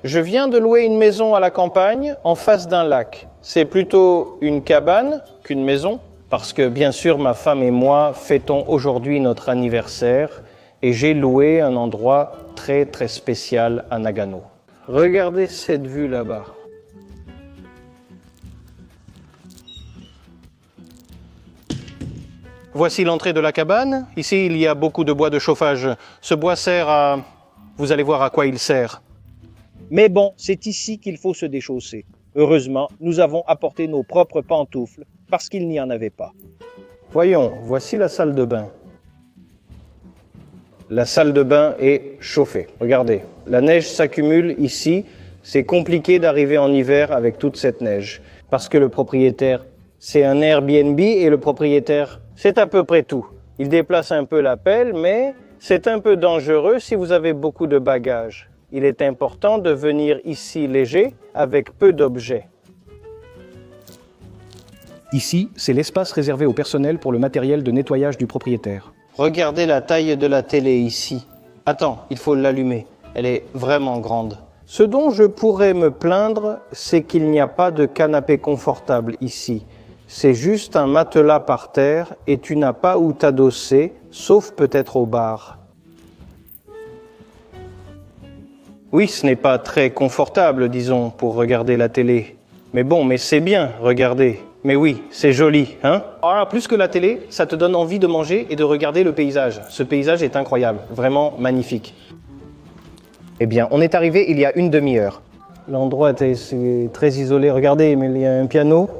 Je viens de louer une maison à la campagne, en face d'un lac. C'est plutôt une cabane qu'une maison, parce que bien sûr, ma femme et moi fêtons aujourd'hui notre anniversaire et j'ai loué un endroit très très spécial à Nagano. Regardez cette vue là-bas. Voici l'entrée de la cabane. Ici, il y a beaucoup de bois de chauffage. Ce bois sert à... Vous allez voir à quoi il sert. Mais bon, c'est ici qu'il faut se déchausser. Heureusement, nous avons apporté nos propres pantoufles parce qu'il n'y en avait pas. Voyons, voici la salle de bain. La salle de bain est chauffée. Regardez, la neige s'accumule ici. C'est compliqué d'arriver en hiver avec toute cette neige parce que le propriétaire, c'est un Airbnb et le propriétaire, c'est à peu près tout. Il déplace un peu la pelle, mais c'est un peu dangereux si vous avez beaucoup de bagages. Il est important de venir ici léger, avec peu d'objets. Ici, c'est l'espace réservé au personnel pour le matériel de nettoyage du propriétaire. Regardez la taille de la télé ici. Attends, il faut l'allumer. Elle est vraiment grande. Ce dont je pourrais me plaindre, c'est qu'il n'y a pas de canapé confortable ici. C'est juste un matelas par terre et tu n'as pas où t'adosser, sauf peut-être au bar. Oui, ce n'est pas très confortable, disons, pour regarder la télé. Mais bon, mais c'est bien, regardez. Mais oui, c'est joli, hein? Alors, plus que la télé, ça te donne envie de manger et de regarder le paysage. Ce paysage est incroyable, vraiment magnifique. Eh bien, on est arrivé il y a une demi-heure. L'endroit est très isolé. Regardez, mais il y a un piano.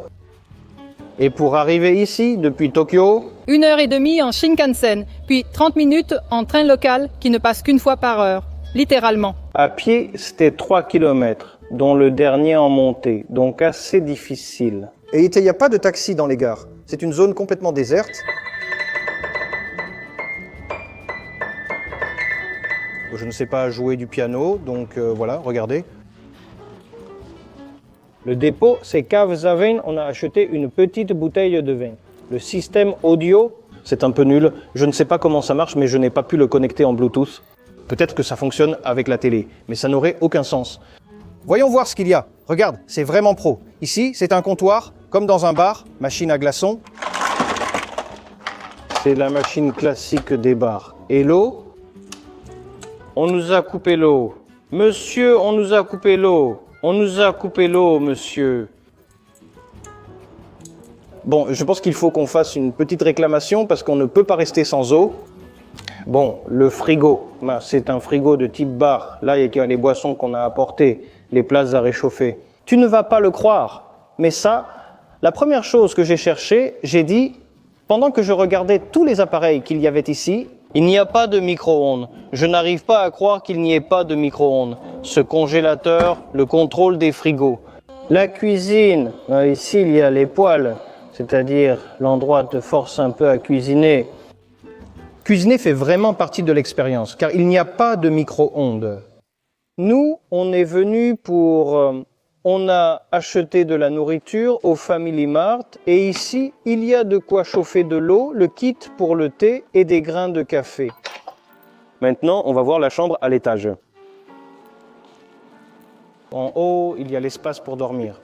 Et pour arriver ici, depuis Tokyo... 1h30 en Shinkansen, puis 30 minutes en train local qui ne passe qu'une fois par heure, littéralement. À pied, c'était 3 km, dont le dernier en montée, donc assez difficile. Et il n'y a pas de taxi dans les gares. C'est une zone complètement déserte. Je ne sais pas jouer du piano, donc voilà, regardez. Le dépôt, c'est Kavesaven, on a acheté une petite bouteille de vin. Le système audio, c'est un peu nul. Je ne sais pas comment ça marche, mais je n'ai pas pu le connecter en Bluetooth. Peut-être que ça fonctionne avec la télé, mais ça n'aurait aucun sens. Voyons voir ce qu'il y a. Regarde, c'est vraiment pro. Ici, c'est un comptoir, comme dans un bar, machine à glaçons. C'est la machine classique des bars. Et l'eau? On nous a coupé l'eau. Monsieur, on nous a coupé l'eau. On nous a coupé l'eau, monsieur. Bon, je pense qu'il faut qu'on fasse une petite réclamation parce qu'on ne peut pas rester sans eau. Bon, le frigo, c'est un frigo de type bar. Là, il y a les boissons qu'on a apportées, les plats à réchauffer. Tu ne vas pas le croire, mais ça, la première chose que j'ai cherchée, j'ai dit, pendant que je regardais tous les appareils qu'il y avait ici, il n'y a pas de micro-ondes. Je n'arrive pas à croire qu'il n'y ait pas de micro-ondes. Ce congélateur, le contrôle des frigos. La cuisine, ici il y a les poêles, c'est-à-dire l'endroit te force un peu à cuisiner. Cuisiner fait vraiment partie de l'expérience, car il n'y a pas de micro-ondes. Nous, on est venus pour... on a acheté de la nourriture au Family Mart et ici, il y a de quoi chauffer de l'eau, le kit pour le thé et des grains de café. Maintenant, on va voir la chambre à l'étage. En haut, il y a l'espace pour dormir.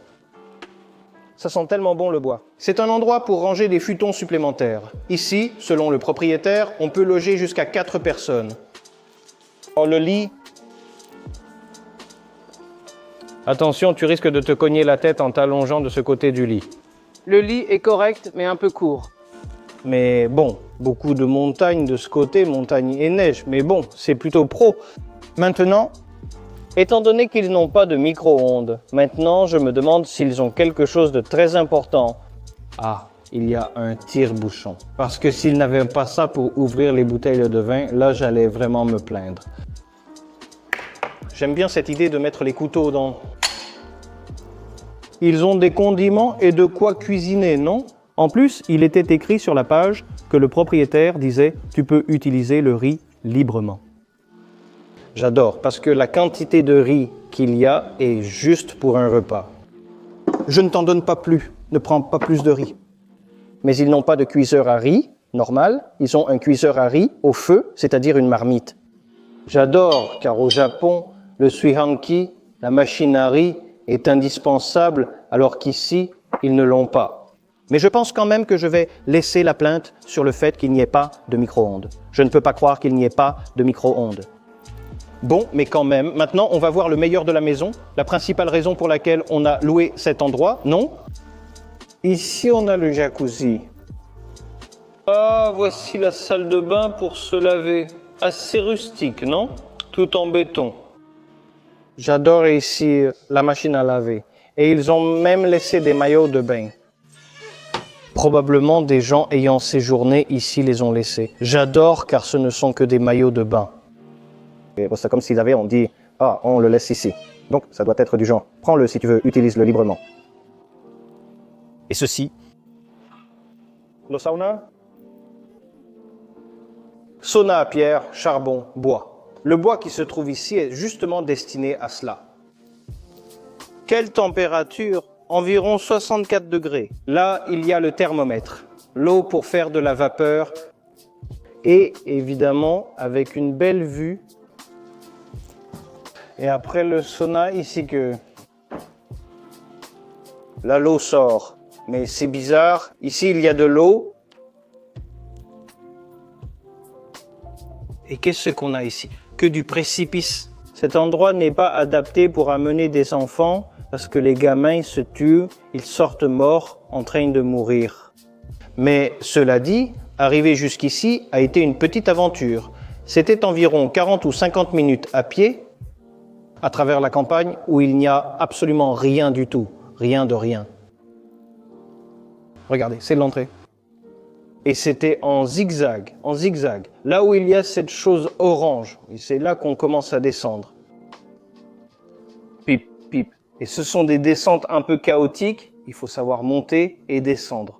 Ça sent tellement bon le bois. C'est un endroit pour ranger des futons supplémentaires. Ici, selon le propriétaire, on peut loger jusqu'à 4 personnes. Oh, le lit. Attention, tu risques de te cogner la tête en t'allongeant de ce côté du lit. Le lit est correct, mais un peu court. Mais bon, beaucoup de montagnes de ce côté, montagne et neige. Mais bon, c'est plutôt pro. Maintenant, étant donné qu'ils n'ont pas de micro-ondes, maintenant je me demande s'ils ont quelque chose de très important. Ah, il y a un tire-bouchon. Parce que s'ils n'avaient pas ça pour ouvrir les bouteilles de vin, là j'allais vraiment me plaindre. J'aime bien cette idée de mettre les couteaux dans... Ils ont des condiments et de quoi cuisiner, non? En plus, il était écrit sur la page que le propriétaire disait « Tu peux utiliser le riz librement ». J'adore, parce que la quantité de riz qu'il y a est juste pour un repas. Je ne t'en donne pas plus, ne prends pas plus de riz. Mais ils n'ont pas de cuiseur à riz, normal. Ils ont un cuiseur à riz au feu, c'est-à-dire une marmite. J'adore, car au Japon, le suihanki, La machine à riz est indispensable alors qu'ici, ils ne l'ont pas. Mais je pense quand même que je vais laisser la plainte sur le fait qu'il n'y ait pas de micro-ondes. Je ne peux pas croire qu'il n'y ait pas de micro-ondes. Bon, mais quand même, maintenant on va voir le meilleur de la maison, la principale raison pour laquelle on a loué cet endroit, non? Ici, on a le jacuzzi. Ah, voici la salle de bain pour se laver. Assez rustique, non? Tout en béton. J'adore ici la machine à laver. Et ils ont même laissé des maillots de bain. Probablement des gens ayant séjourné ici les ont laissés. J'adore car ce ne sont que des maillots de bain. C'est comme s'ils avaient, on dit, ah, on le laisse ici. Donc, ça doit être du genre, prends-le si tu veux, utilise-le librement. Et ceci, Le sauna? Sauna à pierre, charbon, bois. Le bois qui se trouve ici est justement destiné à cela. Quelle température? Environ 64 degrés. Là, il y a le thermomètre. L'eau pour faire de la vapeur. Et évidemment, avec une belle vue. Et après le sauna, ici que... Là, l'eau sort. Mais c'est bizarre. Ici, il y a de l'eau. Et qu'est-ce qu'on a ici? Que du précipice. Cet endroit n'est pas adapté pour amener des enfants parce que les gamins ils se tuent, ils sortent morts en train de mourir. Mais cela dit, arriver jusqu'ici a été une petite aventure. C'était environ 40 ou 50 minutes à pied à travers la campagne où il n'y a absolument rien du tout, rien de rien. regardez, c'est l'entrée. Et c'était en zigzag, là où il y a cette chose orange. Et c'est là qu'on commence à descendre. Pip, pip. Et ce sont des descentes un peu chaotiques. Il faut savoir monter et descendre.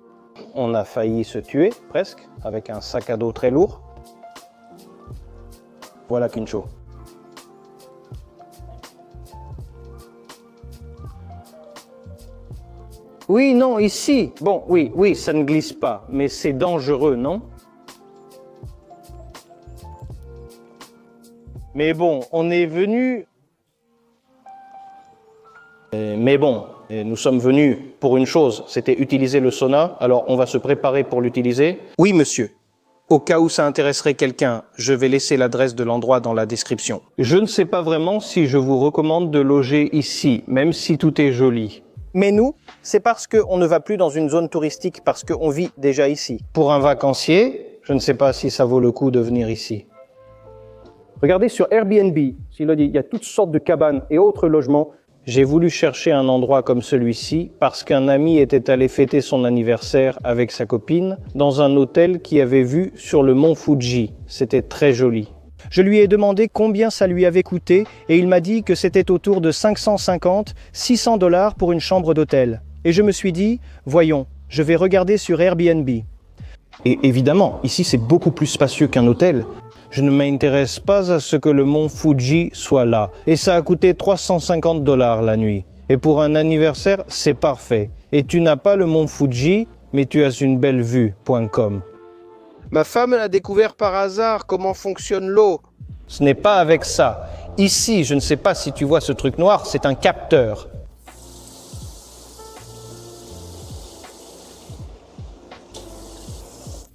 On a failli se tuer, presque, avec un sac à dos très lourd. Voilà Kincho. Oui, non, ici. Bon, oui, ça ne glisse pas, mais c'est dangereux, non? Mais bon, on est venu... Mais bon, nous sommes venus pour une chose, c'était utiliser le sauna, alors on va se préparer pour l'utiliser. Oui, monsieur. Au cas où ça intéresserait quelqu'un, je vais laisser l'adresse de l'endroit dans la description. Je ne sais pas vraiment si je vous recommande de loger ici, même si tout est joli. Mais nous, c'est parce qu'on ne va plus dans une zone touristique, parce qu'on vit déjà ici. Pour un vacancier, je ne sais pas si ça vaut le coup de venir ici. Regardez sur Airbnb, il y a toutes sortes de cabanes et autres logements. J'ai voulu chercher un endroit comme celui-ci parce qu'un ami était allé fêter son anniversaire avec sa copine dans un hôtel qui avait vue sur le mont Fuji. C'était très joli. Je lui ai demandé combien ça lui avait coûté et il m'a dit que c'était autour de 550, 600 $ pour une chambre d'hôtel. Et je me suis dit, voyons, je vais regarder sur Airbnb. Et évidemment, ici c'est beaucoup plus spacieux qu'un hôtel. Je ne m'intéresse pas à ce que le mont Fuji soit là. Et ça a coûté 350 $ la nuit. Et pour un anniversaire, c'est parfait. Et tu n'as pas le mont Fuji, mais tu as une belle vue.com. Ma femme l'a découvert par hasard comment fonctionne l'eau. Ce n'est pas avec ça. Ici, je ne sais pas si tu vois ce truc noir, c'est un capteur.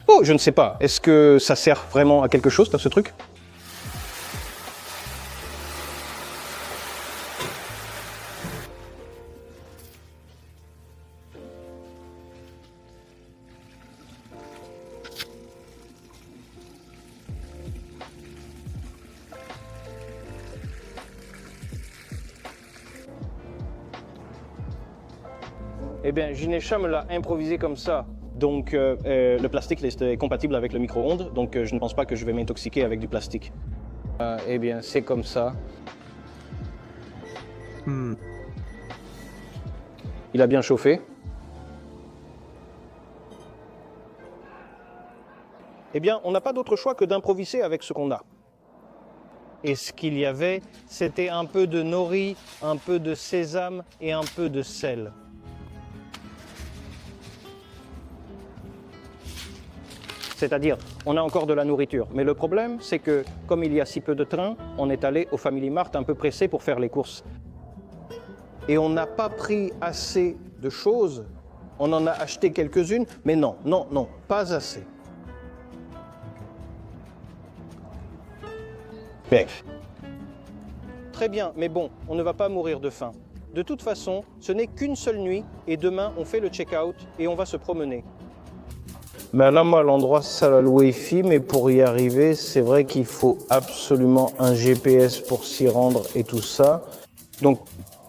Oh, je ne sais pas. Est-ce que ça sert vraiment à quelque chose, ce truc? Eh bien, Ginesha me l'a improvisé comme ça. Donc, le plastique est compatible avec le micro-ondes, donc je ne pense pas que je vais m'intoxiquer avec du plastique. Eh bien, c'est comme ça. Il a bien chauffé. Eh bien, on n'a pas d'autre choix que d'improviser avec ce qu'on a. Et ce qu'il y avait, c'était un peu de nori, un peu de sésame et un peu de sel. C'est-à-dire, on a encore de la nourriture. Mais le problème, c'est que, comme il y a si peu de trains, on est allé au Family Mart un peu pressé pour faire les courses. et on n'a pas pris assez de choses. On en a acheté quelques-unes, mais non, non, non, pas assez. Bien. Très bien, mais bon, on ne va pas mourir de faim. De toute façon, ce n'est qu'une seule nuit, et demain, on fait le check-out et on va se promener. Ben là, moi, l'endroit, ça a le Wi-Fi, mais pour y arriver, c'est vrai qu'il faut absolument un GPS pour s'y rendre et tout ça. Donc,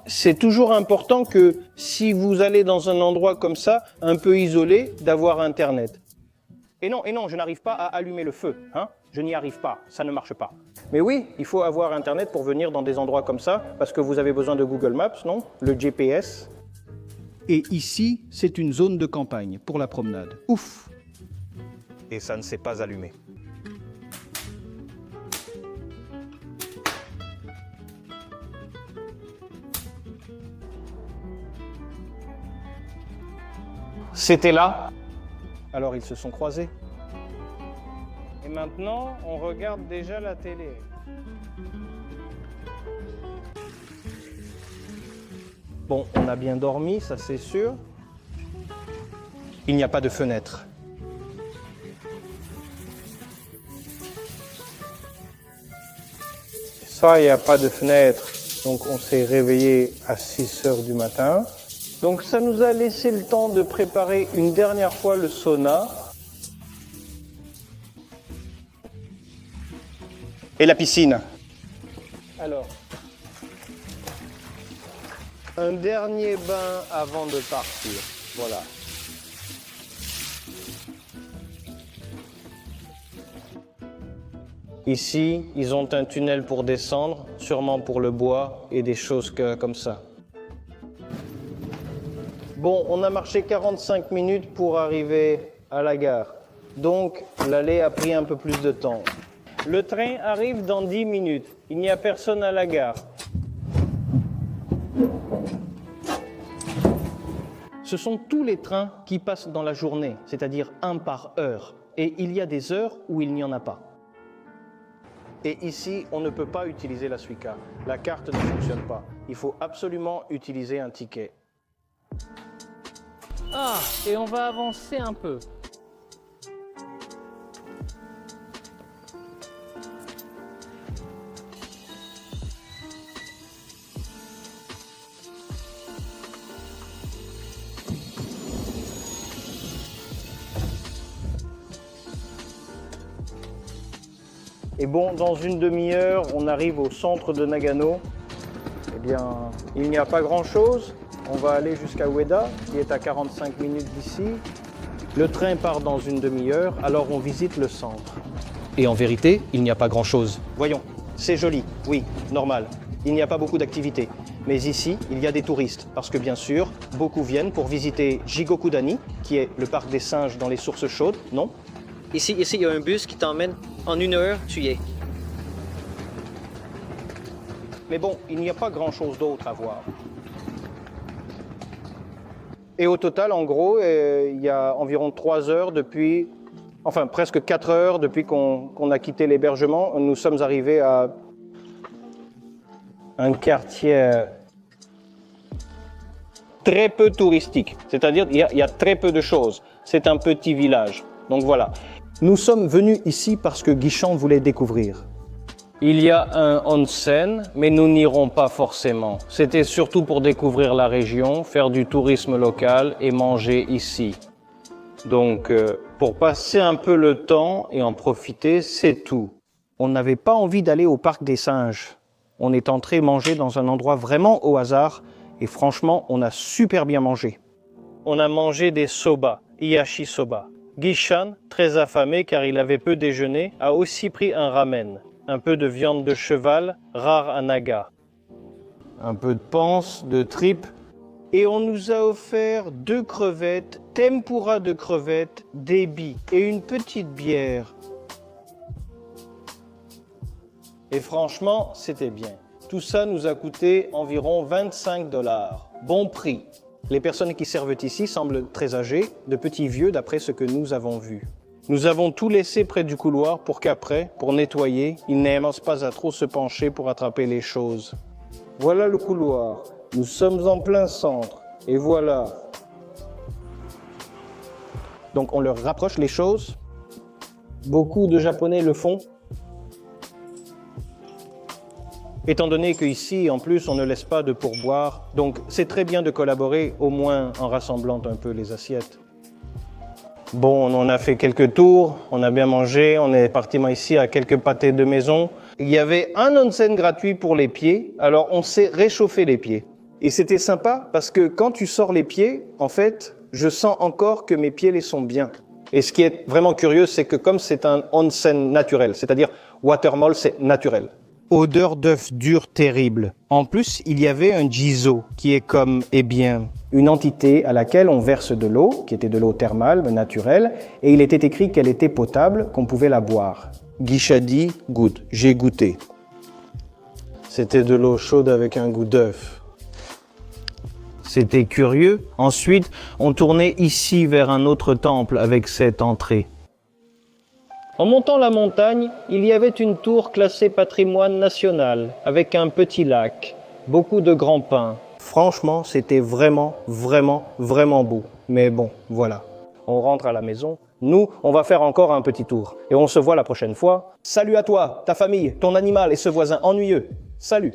c'est toujours important que si vous allez dans un endroit comme ça, un peu isolé, d'avoir Internet. Et non, je n'arrive pas à allumer le feu, hein. Je n'y arrive pas, ça ne marche pas. Mais oui, il faut avoir Internet pour venir dans des endroits comme ça, parce que vous avez besoin de Google Maps, non? Le GPS. Et ici, c'est une zone de campagne pour la promenade. Ouf! Et ça ne s'est pas allumé. C'était là. Alors ils se sont croisés. Et maintenant, on regarde déjà la télé. Bon, on a bien dormi, ça c'est sûr. Il n'y a pas de fenêtre. Ça, il n'y a pas de fenêtre. Donc, on s'est réveillé à 6 heures du matin. Donc, ça nous a laissé le temps de préparer une dernière fois le sauna. Et la piscine? Alors, un dernier bain avant de partir. Voilà. Ici, ils ont un tunnel pour descendre, sûrement pour le bois et des choses comme ça. Bon, on a marché 45 minutes pour arriver à la gare. Donc, l'aller a pris un peu plus de temps. Le train arrive dans 10 minutes. Il n'y a personne à la gare. Ce sont tous les trains qui passent dans la journée, c'est-à-dire un par heure. Et il y a des heures où il n'y en a pas. Et ici, on ne peut pas utiliser la Suica. La carte ne fonctionne pas. Il faut absolument utiliser un ticket. Ah, et on va avancer un peu. Et bon, dans une demi-heure, on arrive au centre de Nagano. Eh bien, il n'y a pas grand-chose. On va aller jusqu'à Ueda, qui est à 45 minutes d'ici. Le train part dans une demi-heure, alors on visite le centre. Et en vérité, il n'y a pas grand-chose. Voyons, c'est joli, oui, normal. Il n'y a pas beaucoup d'activités. Mais ici, il y a des touristes, parce que bien sûr, beaucoup viennent pour visiter Jigokudani, qui est le parc des singes dans les sources chaudes, non? Ici, il y a un bus qui t'emmène. En 1 heure, tu y es. Mais bon, il n'y a pas grand-chose d'autre à voir. Et au total, en gros, il y a environ 3 heures depuis... Enfin, presque 4 heures depuis qu'on a quitté l'hébergement. Nous sommes arrivés à Un quartier très peu touristique. C'est-à-dire qu'il y a très peu de choses. C'est un petit village. Donc voilà. Nous sommes venus ici parce que Guichon voulait découvrir. Il y a un onsen, mais nous n'irons pas forcément. C'était surtout pour découvrir la région, faire du tourisme local et manger ici. Donc, pour passer un peu le temps et en profiter, c'est tout. On n'avait pas envie d'aller au parc des singes. On est entré manger dans un endroit vraiment au hasard et franchement, on a super bien mangé. On a mangé des soba, Iyashi soba. Gishan, très affamé car il avait peu déjeuné, a aussi pris un ramen. Un peu de viande de cheval, rare à Naga. Un peu de panse, de tripes. Et on nous a offert 2 crevettes, tempura de crevettes, des billes et une petite bière. Et franchement, c'était bien. Tout ça nous a coûté environ 25 $. Bon prix. Les personnes qui servent ici semblent très âgées, de petits vieux d'après ce que nous avons vu. Nous avons tout laissé près du couloir pour qu'après, pour nettoyer, ils n'aiment pas à trop se pencher pour attraper les choses. Voilà le couloir. Nous sommes en plein centre. Et voilà. Donc on leur rapproche les choses. Beaucoup de Japonais le font. Étant donné qu'ici, en plus, on ne laisse pas de pourboire, donc c'est très bien de collaborer, au moins en rassemblant un peu les assiettes. Bon, on en a fait quelques tours, on a bien mangé, on est parti ici à quelques pâtés de maison. Il y avait un onsen gratuit pour les pieds, alors on s'est réchauffé les pieds. Et c'était sympa parce que quand tu sors les pieds, en fait, je sens encore que mes pieds les sont bien. Et ce qui est vraiment curieux, c'est que comme c'est un onsen naturel, c'est-à-dire watermall, c'est naturel. Odeur d'œuf dur terrible. En plus, il y avait un jizo qui est comme, eh bien, Une entité à laquelle on verse de l'eau, qui était de l'eau thermale, naturelle, et il était écrit qu'elle était potable, qu'on pouvait la boire. Guichadi goûte. J'ai goûté. C'était de l'eau chaude avec un goût d'œuf. C'était curieux. Ensuite, on tournait ici vers un autre temple avec cette entrée. En montant la montagne, il y avait une tour classée patrimoine national, avec un petit lac, beaucoup de grands pins. Franchement, c'était vraiment beau. Mais bon, voilà. On rentre à la maison. Nous, on va faire encore un petit tour. Et on se voit la prochaine fois. Salut à toi, ta famille, ton animal et ce voisin ennuyeux. Salut!